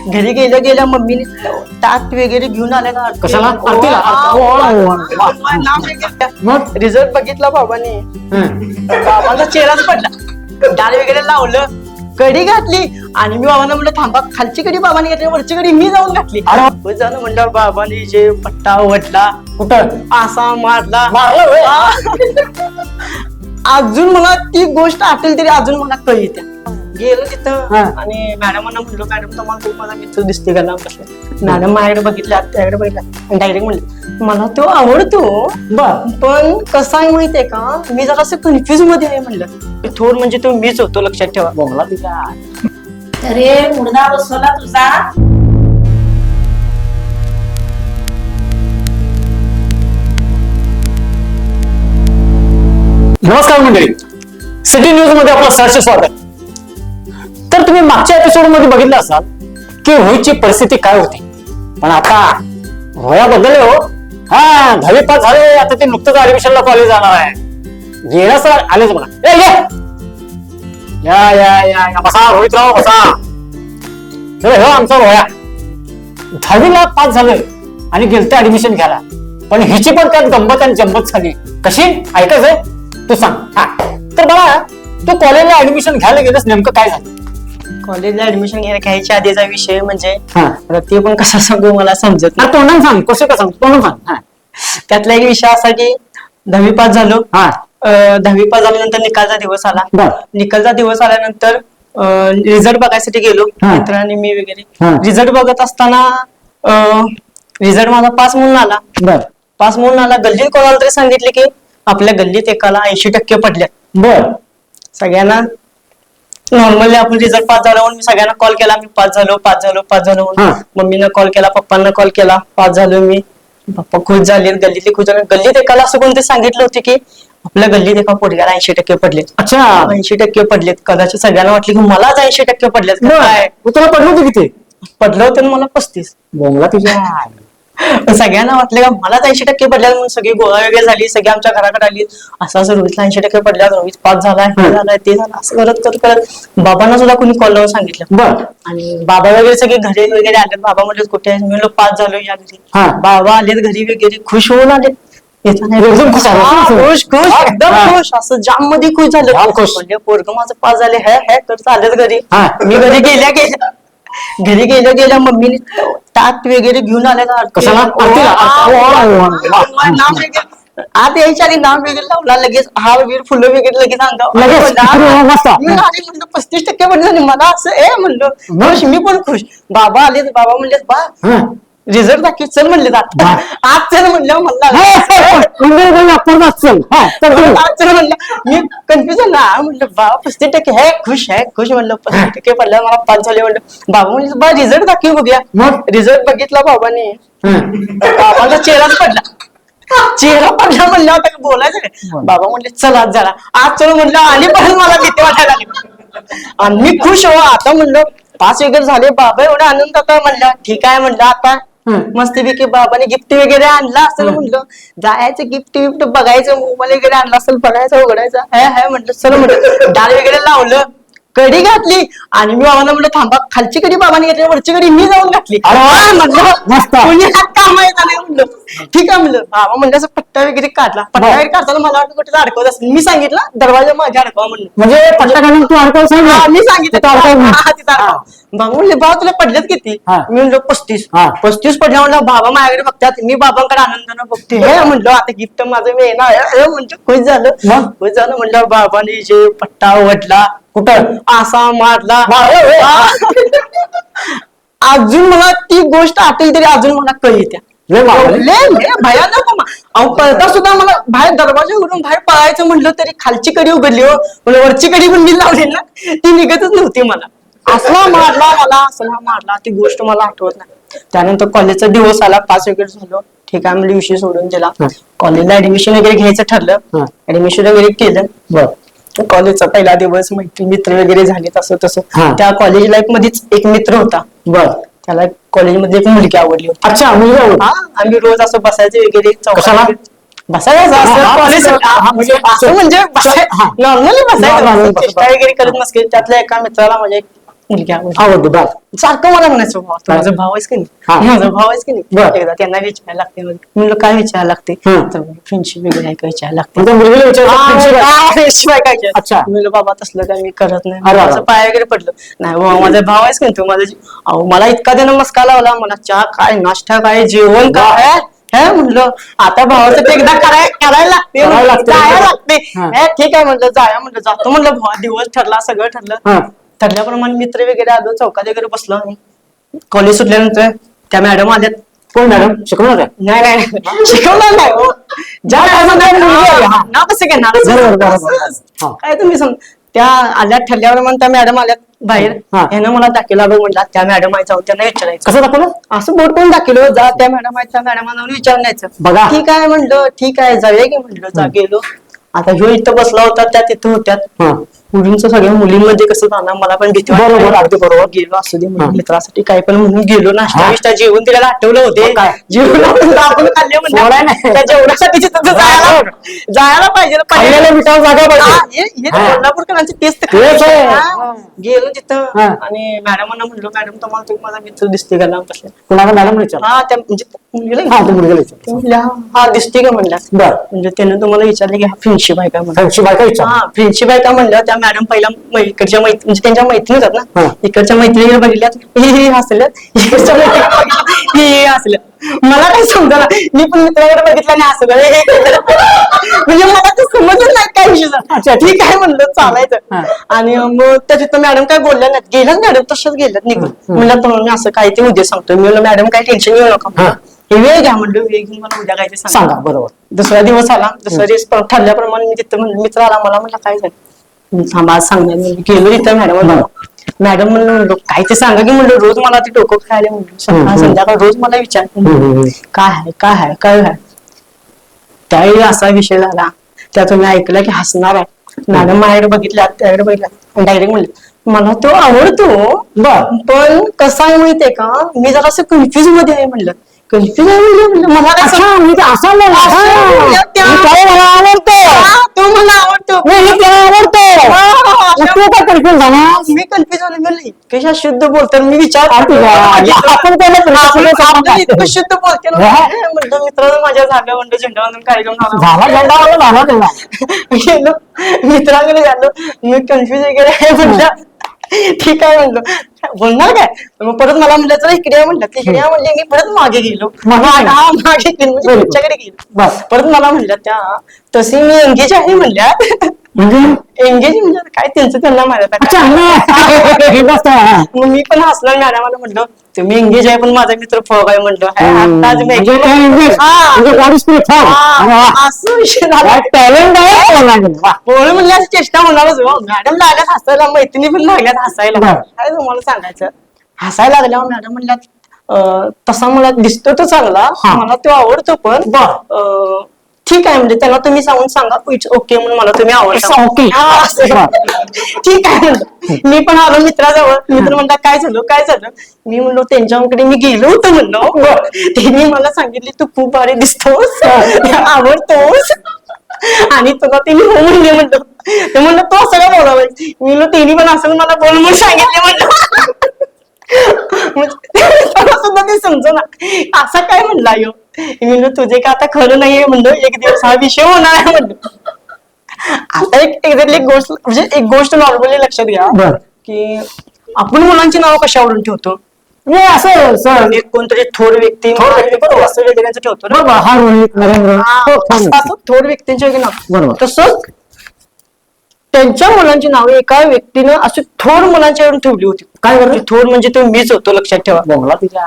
घरी गेल्या गेल्या मम्मीने ताट वगैरे घेऊन आले ना कशाला? आरतीला? मग रिझल्ट बघितला बाबांनी. बाबांचा चेहराच पडला. डाळ वगैरे लावलं, कढी घातली आणि मी बाबांना म्हणलं थांबा, खालची कढी बाबांनी घातली, वरची कढी मी जाऊन घातली. झालं म्हणलं बाबांनी जे पट्टा वडला, कुठं असा मारला. अजून मला ती गोष्ट आठवली तरी अजून मला कळी त्या. गेलो तिथं आणि मॅडमांना म्हणलो, मॅडम तुम्हाला खूप माझा मित्र दिसते का? मॅडम माझ्याकडे बघितल्या, त्याकडे बघितल्या, डायरेक्ट म्हणले मला तो आवडतो, पण कसं आहे माहितीये का, मी जरा असं कन्फ्युज मध्ये आहे. म्हणलं थोड म्हणजे तो मीच होतो, लक्षात ठेवा. बोंगला तिला अरे मुर्दा बसवला तुझा. नमस्कार मंडळी, सिटी न्यूज मध्ये आपलं सहर्ष स्वागत. तर तुम्ही मागच्या एपिसोड मध्ये बघितलं असाल की रोहितची परिस्थिती काय होती, पण आता रोया बदलले हो. हा 10वी पास झाले, आता ते नुकतंच ऍडमिशनला कॉलेज जाणार आहे. येणं सर आलेच बघा. या या या बसा रोहितराव बसा. हो आमचा रोया 10वीला पास झालोय आणि गेलते ऍडमिशन घ्यायला, पण हिची पण त्यात गंमत आणि जंमत झाली. कशी ऐकायचंय तू सांग. हा तर बघा, तू कॉलेजला ऍडमिशन घ्यायला गेलंस, नेमकं काय झालं? कॉलेजला ऍडमिशन घ्यायच्या आधीचा विषय म्हणजे ते पण कसा सांगू मला समजत नाही. तोंडाने सांग, कसं का सांग, तोंडाने सांग. त्यातला एक विषय असा की 10वी पास झालो. 10वी पास झाल्यानंतर निकालचा दिवस आला. निकालचा दिवस आल्यानंतर रिझल्ट बघायसाठी गेलो मित्रांनी मी वगैरे. रिझल्ट बघत असताना रिझल्ट माझा पास म्हणून आला. पास म्हणून आला. गल्लीत कोणाला तरी सांगितले की आपल्या गल्लीत एकाला 80% पडले. सगळ्यांना नॉर्मली आपण रिझल्ट पास झाला म्हणून मी सगळ्यांना कॉल केला, मी पास झालो म्हणून. मम्मीनं कॉल केला, पप्पांना कॉल केला, पास झालो मी. पप्पा खुश झाले, गल्लीतले खुश झाले. गल्लीत एकाला असं कोणते सांगितलं होते की आपल्या गल्लीत एका पोरग्याला 80% पडलेत. अच्छा, 80% पडलेत. कदाचित सगळ्यांना वाटले की मलाच 80% पडलेत. काय तुला पडलं होतं किती? पडलं होतं मला 35. बोंगला तुझ्या. सगळ्यांना वाटलं का मलाच 80% पडल्या म्हणून सगळी गोळा वगैरे झाली, सगळी आमच्या घराकडे आली. असं रोहितला 80% पडल्या, रोहित पास झालाय, हे झालाय, ते झालं, असं करत बाबांना सुद्धा कोणी कॉल लावून सांगितलं. आणि बाबा वगैरे सगळे घरी वगैरे आले. बाबा म्हणले कुठे आहे? मी पास झालो या घरी. बाबा आलेत घरी वगैरे, खुश होऊन आले. खुश एकदम खुश, असं जाम मध्ये खुश झालं. म्हणजे पोरग माझं पास झाले, हे तर चालत घरी. मी घरी गेल्या गेल्या मम्मीने ताट वगैरे घेऊन आले ना. कशाला? आत यायच्या आधी नाव वगैरे लावला, लगेच हार वगैरे फुलं वगैरे लगेच अंगावर. 35% म्हणजे मला असं म्हणलं खुश, मी पण खुश. बाबा आले, बाबा म्हणले बा रिझल्ट दाखव, चल म्हणले आज चल म्हणलं. म्हणलं मी कन्फ्युजन ना, म्हणलं बाबा 35% हे खुश म्हणलं. 35% पडल्या, मला पास झाले म्हणलं. बाबा म्हणले बा रिझल्ट दाखव बघूया. मग रिझल्ट बघितला बाबाने, बाबाचा चेहराच पडला. चेहरा पडला म्हणलं आता बोलायचं काय. बाबा म्हणले चल आज जरा, आज चल म्हणलं. आणि पण मला भीती वाटायला लागली आणि मी खुश हो. आता म्हणलं पास वगैरे झाले, बाबा एवढा आनंद होता. म्हणलं ठीक आहे म्हणलं, आता मस्तपैकी बाबाने गिफ्ट वगैरे आणला असेल. म्हणलं जायचं गिफ्ट विफ्ट बघायचं, मोबाईल वगैरे आणला असेल, बघायचं उघडायचं. हे म्हणलं चल म्हणलं. डाळ वगैरे लावलं, कढी घातली आणि मी बाबांना म्हणलं थांबा, खालची कढी बाबांनी घातली, वरची कढी मी जाऊन घातली. म्हणलं ठीक आहे म्हणलं. बाबा म्हणलं असं पट्टा वगैरे काढला. पट्टा वगैरे काढताना मला वाटतं कुठे अडकवत असेल. मी सांगितलं दरवाजा माझ्या अडकवा म्हणलं. म्हणजे पट्टा काढून तू अडकव? मी सांगितलं बाबा म्हणले बाबा तुला पडलेत किती? मी म्हणलं 35 पडल्या. म्हणलं बाबा माझ्याकडे बघतात, मी बाबांकडे आनंदानं बघते. हे म्हणलं आता गिफ्ट माझं मी येणार. म्हणलं खुश झालं. म्हणलं बाबाने जे पट्टा वडला, कुठं असा मारला. अजून मला ती गोष्ट आठवली तरी अजून मला कळी त्या भयानक. पळता सुद्धा मला बाहेर दरवाजा उघडून बाहेर पळायचं म्हटलं तरी खालची कडी उघडली हो, म्हणजे वरची कडी पण मी लावली ना, ती निघतच नव्हती. मला असला मारला ती गोष्ट मला आठवत नाही. त्यानंतर कॉलेजचा दिवस आला, पास वगैरे झालो. ठीक आहे म्हणजे विषय सोडून दिला. कॉलेजला ऍडमिशन वगैरे घ्यायचं ठरलं, ऍडमिशन वगैरे केलं. कॉलेजचा पहिला दिवस, मित्र वगैरे झाले तसं तसं. त्या कॉलेज लाईफ मध्येच एक मित्र होता. त्याला कॉलेजमध्ये एक मुलगी आवडली होती. अच्छा, मुलगी आवडली. आम्ही रोज असं बसायचं वगैरे, बसायचं नॉर्मली बसायचं, चेष्टा वगैरे करत नसते. त्यातल्या एका मित्राला म्हणजे मुलगी आवडली. आवडते बर. सारखं मला म्हणायचं भाऊ तू माझा भाव आहेस की हा. नाही माझा भाव आहेस की नाही. बरं. एकदा त्यांना विचारायला लागते म्हणलं काय विचारायला लागते हं. तर फ्रेंडशिप वगैरे आहे का विचारायला लागते. म्हणजे मुलगीला शिवाय काय केलं? अच्छा. म्हणलं बाबा तसलं काय मी करत नाही. अरे माझं अरे. पाय वगैरे पडलं नाही बाबा माझा भाव आहेस की नाही तू माझा अहो मला इतका त्यानं मस्का लावला मला चहा काय नाश्ता काय जेवण काय हे म्हणलं आता भावासाठी एकदा करायला लागते करायला लागते. जायला लागते. हा. हे ठीक आहे म्हणलं जाया म्हणलं जातो म्हणलं भावा दिवस ठरला सगळं ठरलं. ठरल्याप्रमाणे मित्र वगैरे आलो चौकात वगैरे बसलो आम्ही. कॉलेज सुटल्यानंतर त्या मॅडम आल्यात. कोण मॅडम शिकवणार आहे? नाही नाही नाही. शिकवणार नाही हो ज्या नाव कसं घेणार बरोबर, बरोबर. हा. काय तुम्ही सांग त्या आल्यात ठरल्यावर मग त्या मॅडम आल्यात बाहेर हा. ह्यानं मला दाखवला बघ म्हणला त्या मॅडम आहे जाऊन त्यांना विचारायचं कसं दाखवलं? असं बोट करून दाखवलं जा त्या मॅडम आहेत त्या मॅडमांना विचारण्याचं. बघा. ठीक आहे म्हणलं ठीक आहे जाऊया की म्हणलं जा गेलो. आता ह्यो इथं बसला होता त्या तिथं होत्यात हा. मुलींचं सगळ्या मुलींमध्ये कसं जाणार मला पण भीती वाटली. बरोबर, अगदी बरोबर. गेलो असू दे हा. म्हणून मित्रासाठी काय पण म्हणून गेलो नाश्ता हा. बिष्टा जेवण तिला आठवलं होते मग काय? जेवण आपण खाल्ले सोडाय म्हणजे नाही. त्या जेवणासाठी तिथं जायला पाहिजे ना खाल्लेल्या मिठावर जागा पाहिजे. हा. कोल्हापूरकरांची तेच तर तेच आहे. हा. गेलो तिथं हा. आणि मॅडमांना म्हणलो मॅडम तुम्हाला तुम्ही माझा मित्र दिसते का लांब बसले. कुणाला मॅडम विचार? हा त्या म्हणजे मुलीला हा ते मुलगीला विचार. ते म्हणल्या, हा दिसते का म्हणल्या. बर. म्हणजे त्यानं तुम्हाला विचारलं की हा फ्रेंडशिप आहे का म्हणलं. त्यांची बायका विचार. हा फ्रेंडशिप आहे का म्हणलं त्या मॅडम पहिला इकडच्या म्हणजे त्यांच्या मैत्रिणी होतात हा. ना इकडच्या मैत्रिणी बघितल्यात हे हसल्यात इकडच्या मैत्रिणी हे हसल्यात. मला काही समजा मी पण मित्राकडे बघितलं नाही हसलं म्हणजे मला ते समजलं नाही काय विषय अच्छा. ठीक आहे म्हणलं हा. चालायचं. आणि मग त्याच्यात मॅडम काय बोलल्या नाहीत गेल्याच मॅडम तशाच गेल्यात निघून. म्हणलं तर मी असं काही ते उद्या सांगतो मी म्हणलं मॅडम काय टेन्शन घेऊ नका हा. हे वेळ घ्या म्हणलं वेळ घेऊन मला उद्या काय ते सांगा. सांगा बरोबर. दुसरा दिवस आला दुसऱ्या दिवस ठरल्याप्रमाणे मी तिथं म्हणलं मित्र आला मला म्हणलं काय झालं थांबा आज सांगणार मी गेलो तिथं मॅडम म्हणलं काय ते सांगा की म्हणलं रोज मला ते डोकं खायला म्हणलं सकाळ संध्याकाळ रोज मला विचारतो काय आहे काय आहे काय आहे. त्यावेळी असा विषय झाला त्यातून मी ऐकलं की हसणार आहे. मॅडम माझ्याकडे बघितल्या त्याकडे बघितल्या डायरेक्ट म्हणलं मला तो आवडतो पण कसा आहे माहितीये का मी जरा असं कन्फ्युज मध्ये आहे म्हणलं. कन्फ्युज आहे म्हणलं मला काय अच्छा म्हणजे असं नाही. असं त्या- मी काय मला आवडतो. हा, तो मला आवडतो मी त्याला आवडतो. तू काय कन्फ्युज झाला? मी कन्फ्युज झाले म्हणले कशा शुद्ध बोलतात मी विचार आपण इतकं शुद्ध बोलते ना म्हणलं मित्रांनो माझ्या झालं म्हणलं झेंडावंदन कार्यक्रम झाला झेंडावाला झाला तेव्हा. गेलो मित्रांकडे झालो मी कन्फ्युज वगैरे आहे म्हणलं ठीक आहे म्हणलं बोलणार काय मग परत मला म्हणलं चला इकडे आहे म्हणलं तिकडे आहे म्हणले मी परत मागे गेलो मागे गेलो म्हणजे तुमच्याकडे गेलो परत मला म्हणलं त्या तशी मी एंगेज आहे म्हणल्या एंगेज म्हणजे काय त्यांचं त्यांना माहिती मग मी पण हसलो मॅडमाला म्हणलं तुम्ही एंगेज आहे पण माझा मित्र फॉग आहे म्हणलं आताच असं विषय झाला म्हणलं असं चेष्टा होणारच मॅडम लागल्यात हसायला मैत्रिणी पण लागल्यात हसायला काय तुम्हाला सांगायचं हसायला लागल्यावर मॅडम म्हणल्यात तसा मला दिसतो तो चांगला मला तो आवडतो पण ठीक आहे म्हणजे त्याला तुम्ही सांगून सांगा इट्स ओके म्हणून मला तुम्ही आवडता ठीक आहे म्हणलं मी पण आलो मित्राजवळ मित्र म्हणला काय झालं मी म्हणलो त्यांच्याकडे मी गेलो होतो म्हणलो त्यांनी मला सांगितले तू खूप भारी दिसतोस आवडतोस आणि तुला त्यांनी हो म्हणले म्हणलं ते म्हणलं तो सगळं बोलावं मी म्हणलो त्यांनी पण असं मला बोल म्हणून सांगितले म्हणलं सुद्धा ते समज ना असं काय म्हणला यो मी म्हणलं तुझे का आता खरं नाहीये म्हणलं एक दिवस हा विषय होणार आहे म्हणलं. आता एक गोष्ट म्हणजे एक गोष्ट नॉर्मली लक्षात घ्या की आपण मुलांची नावं कशावरून ठेवतो असं कोणतरी थोर व्यक्ती असं वेगळ्यांचं ठेवतो ना थोर व्यक्तींचे वगैरे नाव तसंच त्यांच्या मुलांची नावे एका व्यक्तीनं अशी थोर मुलांच्यावरून ठेवली होती. काय करतो थोर म्हणजे तो मीच होतो लक्षात ठेवा बोंगला तिच्या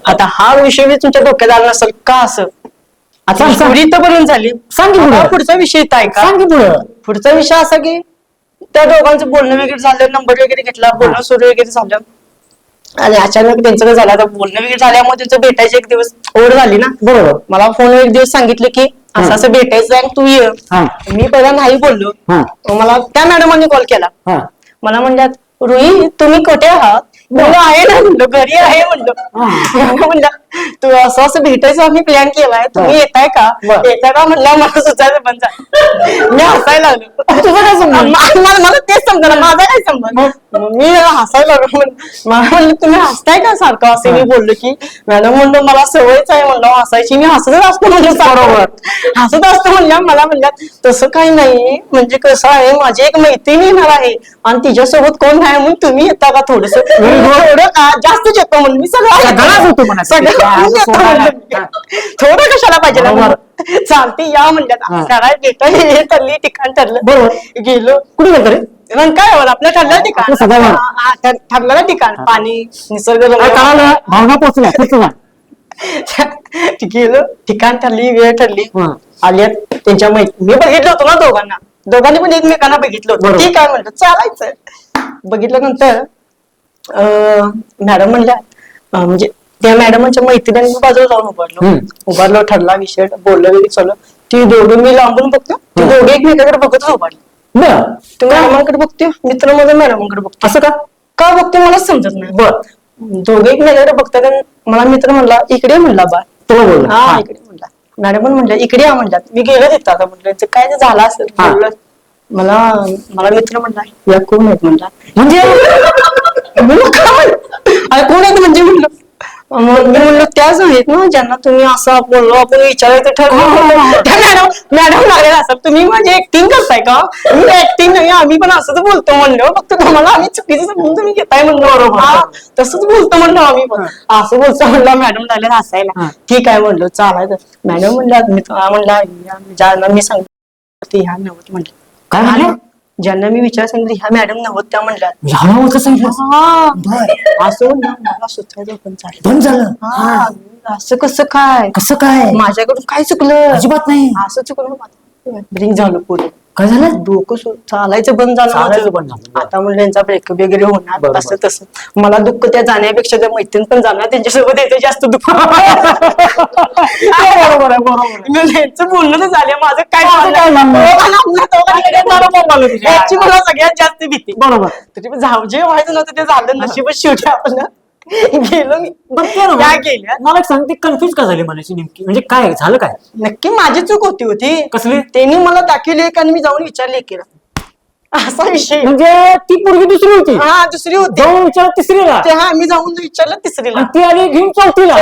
आता हा विषय मी तुमच्या डोक्यात आला नसेल का असं आता इथपर्यंत झाली सांग पुढचा विषय काय का पुढचा विषय असा की त्या दोघांचं बोलणं वगैरे झालं नंबर वगैरे घेतला बोलणं सुरू वगैरे झालं आणि अचानक त्यांचं काय झालं आता बोलणं वगैरे झाल्यामुळे त्यांचं भेटायची एक दिवस ओढ झाली ना बरोबर मला फोन एक दिवस सांगितलं की असं असं भेटायचं आहे तू ये मी पहिला नाही बोललो मला त्या मॅडमांनी कॉल केला मला म्हणल्यात रुई तुम्ही कुठे आहात म्हणलं आहे ना म्हणलं घरी आहे म्हणलं म्हणलं तू असं भेटायचं आम्ही प्लॅन केलाय, तुम्ही येताय का? बरं. येताय का म्हणलं, मला सुचायचं बंद झालं. मी हसायला लागलो. तुझं काय संबंध? मला तेच समजा माझा काय संबंध. मग मी हसायला लागलो. मला म्हणलं तुम्ही हसताय का सारखं, असे मी बोललो की मॅडम म्हणलं मला सवयच आहे म्हणलं हसायची, मी हसतच असतो म्हणजे बरोबर हसत असतो म्हणलं. मला म्हणलं तसं काही नाही, म्हणजे कसं आहे माझी एक मैत्रीण येणार आहे आणि तिच्यासोबत कोण नाही म्हणून तुम्ही येता का थोडस थोडं का जास्तच येतो म्हणून मी सगळाच होतो म्हणा. सगळं येतो म्हणलं. थोडं कशाला पाहिजे ना म्हणलं. चालते या म्हणलं करायला घेतो, हे ठरली ठिकाण ठरलं. बरोबर. गेलो. कुठे गेलं रे? रंकाळ्यावर आपलं ठरलं ठिकाण, आपलं सदावर. ठरलेलं ठिकाण, पाणी निसर्ग काय कळालं? भावना पोचल्या पुढचं गेलो. ठिकाण ठरली, वेळ ठरली. हं. आल्यात त्यांच्या मी बघितलं होतं ना दोघांनी पण एकमेकांना बघितलं होतं. बरोबर. ठीक आहे म्हणलं चालायचं. बघितल्यानंतर मॅडम म्हणल्या म्हणजे त्या मॅडमच्या मैत्रिणी बाजूला जाऊन उभारलो. ठरला विषय, बोललो वगैरे चालू. ती दोघं मी लांबून बघतो, ती दोघे एकमेकाकडे बघतच उभारली. तू मॅडमांकडे बघते, मित्र माझा मॅडमांकडे बघतो. असं का बघते मलाच समजत नाही. दोघे एकमेकाकडे बघतात. मला मित्र म्हणला इकडे म्हणला बा, तुला बोल. हा इकडे म्हणला. मॅडम पण म्हणल्या इकडे या म्हणल्यात. मी गेलो तिथं. आता म्हटलं काय ते झालं असेल बोललं. मला मित्र म्हणला या कोण आहेत म्हणला. म्हणजे अरे कोण आहेत म्हणजे म्हणलं. मग मी म्हणलं त्याच आहेत ना ज्यांना तुम्ही असं बोललो आपण विचारायचं ठरवलं. मॅडम लागेल असं तुम्ही म्हणजे ऍक्टिंग करताय का? मी ऍक्टिंग नाही, आम्ही पण असंच बोलतो म्हणलं, फक्त तुम्हाला आम्ही चुकीचं समजून तुम्ही घेताय म्हणलं. तसंच बोलतो म्हणलं आम्ही पण, असं बोलतो म्हणलं. मॅडम लागले हसायला. ठीक आहे म्हणलं चालायचं. मॅडम म्हणलं ज्यांना मी सांगितलं ह्या नव्हत म्हटलं. काय म्हणलं? ज्यांना मी विचार सांगितलं ह्या मॅडम नव्हत त्या म्हणल्या. असं मला सुचायचं पण झालं. असं कसं काय माझ्याकडून काय चुकलं? अजिबात नाही. असं चुकलं ब्रिंक झालं पुढे. काय झालं? डोकं चालायचं बंद झालं. आता म्हणलं यांचा ब्रेकअप वगैरे होणार असं तसं. मला दुःख त्या जाण्यापेक्षा त्या मैत्रीण पण जाणार, त्यांच्यासोबत यायचं जास्त दुःख. बरोबर आहे. यांचं बोलणं तर झालं, माझं काय तुझ्या. याची मला सगळ्यात जास्त भीती. बरोबर. तरी पण जे व्हायचं नव्हतं ते झालं, नशीबच शेवटी आपलं. गेलो मी त्या गेल्या. मला एक सांग, ती कन्फ्युज का झाली म्हणायची नेमकी, म्हणजे काय झालं काय? नक्की माझी चूक होती. कसली? त्यांनी मला दाखवली एक आणि मी जाऊन विचारले केलं असा विषय. म्हणजे ती पोरगी दुसरी होती, हा दुसरी होती. जाऊन विचार तिसरीला. हा मी जाऊन विचारलं तिसरीला, आणि ती आली घेऊन चौथीला.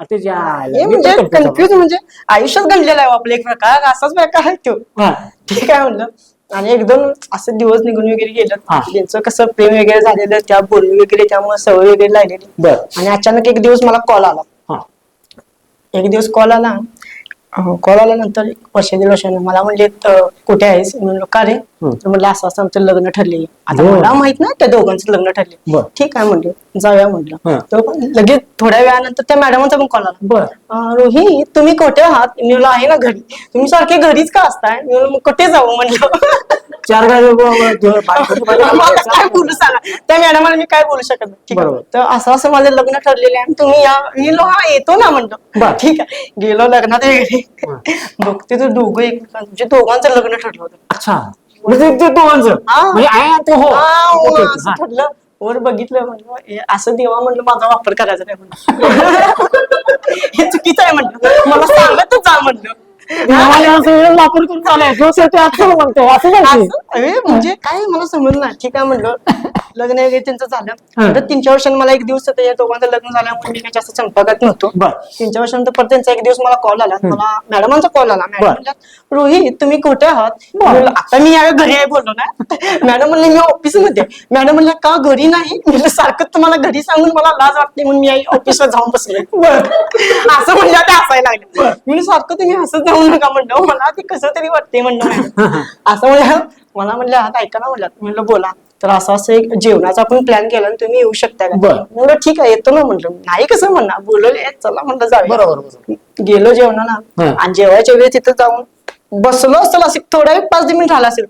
हे म्हणजे कन्फ्युज म्हणजे आयुष्यात घडलेला आहे आपला एक प्रकार, असाच प्रकार आहे तो. ठीक आहे म्हणलं. आणि एकदम असं दिवस निघून वगैरे गेलं. त्यांचं कसं प्रेम वगैरे झालेलं, त्या बोलणी वगैरे त्यामुळे सवय वगैरे लागलेली. आणि अचानक एक दिवस मला कॉल आला. कॉल आल्यानंतर वर्ष दीड वर्षाने मला म्हणले कुठे आहेस म्हणलं का रे, तर म्हणलं असं असं आमचं लग्न ठरले. आता मला माहित नाही त्या दोघांचं लग्न ठरले. ठीक आहे म्हणलं जाऊया म्हटलं. तो पण लगेच थोड्या वेळानंतर त्या मॅडमचा पण कॉल आला. रोहित तुम्ही कुठे आहात? मी म्हणलं आहे ना घरी. तुम्ही सारखे घरीच का असताय? मी म्हणलं कुठे जाऊ म्हणलं. चार काय बोलू सांगा त्या मॅडमाला, मी काय बोलू शकत नाही. ठीक आहे, तर असं असं माझं लग्न ठरलेलं आहे, तुम्ही या. गेलो हा येतो ना म्हणलं. ठीक आहे, गेलो लग्नात वगैरे. बघते तर दोघं एकमेकांचं म्हणजे दोघांचं लग्न ठरलं होतं. अच्छा, म्हणजे ते दोघांचं ठरलं. वर बघितलं म्हणलं असं देवा म्हणलं माझा वापर करायचा नाही म्हणलं. हे चुकीचं आहे म्हणलं, मला सांगतच जा म्हणलं. वापर करून म्हणजे काय मला समजलं नाही. ठीक आहे म्हणलं लग्न वगैरे त्यांचं झालं. तर 3 वर्षांनी मला एक दिवस या दोघांचं लग्न झाल्यामुळे मी जास्त संपर्कात नव्हतो. 3 वर्षांनंतर परत त्यांचा एक दिवस मला कॉल आला. मला मॅडमांचा कॉल आला. मॅडम म्हणल्या रोहित तुम्ही कुठे आहात? आता मी यावेळी घरी आहे बोललो ना. मॅडम म्हणले मी ऑफिसमध्ये. मॅडम म्हणल्या का घरी नाही? म्हणजे सारखं तुम्हाला घरी सांगून मला लाज वाटते म्हणून मी ऑफिसला जाऊन बसले. असं म्हणलं ते हसायला लागले. मी सारखं तुम्ही हसत जाऊ नका म्हणलं, मला ते कसं तरी वाटते म्हणलं. असं म्हणलं मला म्हणलं आता ऐका ना म्हणलं बोला. तर असं असं एक जेवणाचा आपण प्लॅन केला आणि तुम्ही येऊ शकता का? म्हणलं ठीक आहे येतो ना म्हणलं. नाही कसं म्हणणार बोलवले चला म्हणलं जाऊया. बरोबर. गेलो जेवणाला आणि जेवायच्या वेळेस तिथं जाऊन बसलो असेल असं थोडा 5-10 मिनिट झाला असेल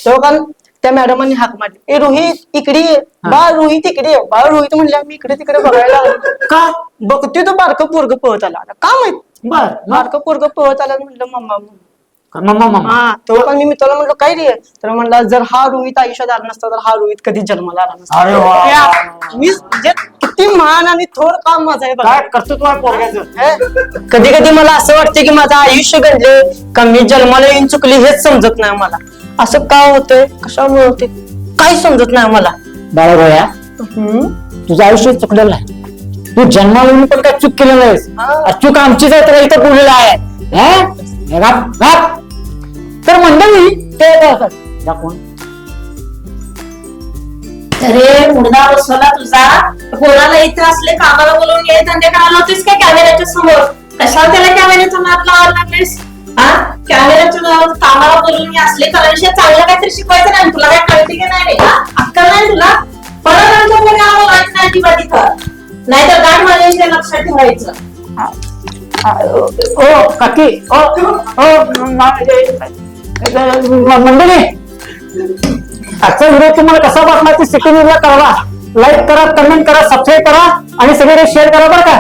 तेव्हा त्या मॅडमांनी हाक मारली, ए रोहित इकडे ये. बा रोहित इकडे ये. बा रोहित म्हणल्या मी इकडे तिकडे बघायला का बघते तो बारकं पोरगं पळत आला. का माहित बारकं पोरगं पळत आला. म्हटलं मम्मा हा तो पण मी मित्राला म्हणलो काय रे, तर म्हणला जर हा रोहित आयुष्यात आला नसता तर हा रोहित कधीच जन्माला आला नसता. मी म्हणजे किती महान आणि थोर काम माझं आहे बघा. काय कर्तृत्व आहे पोरग्याचं. कधी कधी मला असं वाटतं की माझं आयुष्य घडले का मी जन्माला येऊन चुकली हेच समजत नाही मला. असं का होतंय, कशामुळे होते, काही समजत नाही मला. बाळा भया, तुझं आयुष्य चुकलेलं आहे. तू जन्माला येऊन पण काय चूक केलेलं नाहीस. चूक आमचीच आहे, तर इथं बोललेलं आहे. तर मंडळी ते कोण अरे मुडदा बसवला तुझा. कोणाला इथे असले कामाला बोलवून ये धंदे करायला होतीस काय कॅमेऱ्याच्या समोर? कशाला त्याला कॅमेऱ्याचा नाद लावायला लागलीस? हा, कॅमेऱ्याच्या कामाला बोलवून ये असले कलाविषयी चांगलं काहीतरी शिकवायचं नाही. तुला काय कळते की नाही रे? हा, अक्कल नाही तुला? परत नाही अजिबात इथं, नाहीतर गाठ माझ्या ते लक्षात ठेवायचं. ओ काकी, मंडळी, आजचा व्हिडिओ तुम्हाला कसा वाटला ते सिटी न्यूजला कळवा. लाईक करा, कमेंट करा, सबस्क्राईब करा आणि सगळे शेअर करा बरं का.